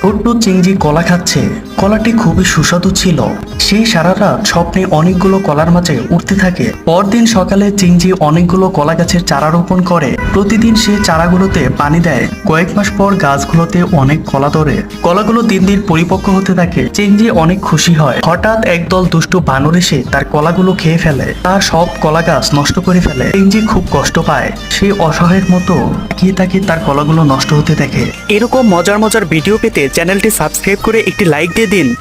ছোট্ট চিংড়ি কলা খাচ্ছে। কলাটি খুবই সুস্বাদু ছিল। সেই সারা রাত স্বপ্নে অনেকগুলো কলার মাঝে উঠতে থাকে। পরদিন সকালে চিংড়ি অনেকগুলো কলা গাছের চারা রোপণ করে। প্রতিদিন সে চারাগুলোতে পানি দেয়। কয়েক মাস পর গাছগুলোতে অনেক কলা ধরে। কলাগুলো দিন দিন পরিপক্ক হতে থাকে। চিংড়ি অনেক খুশি হয়। হঠাৎ একদল দুষ্টু বানর এসে তার কলাগুলো খেয়ে ফেলে। তার সব কলা গাছ নষ্ট করে ফেলে। চিংড়ি খুব কষ্ট পায়। সে অসহায়ের মতো তাকিয়ে তাকিয়ে তার কলাগুলো নষ্ট হতে দেখে। এরকম মজার মজার ভিডিও পেতে চ্যানেলটি সাবস্ক্রাইব করে একটি লাইক দিয়ে দিন।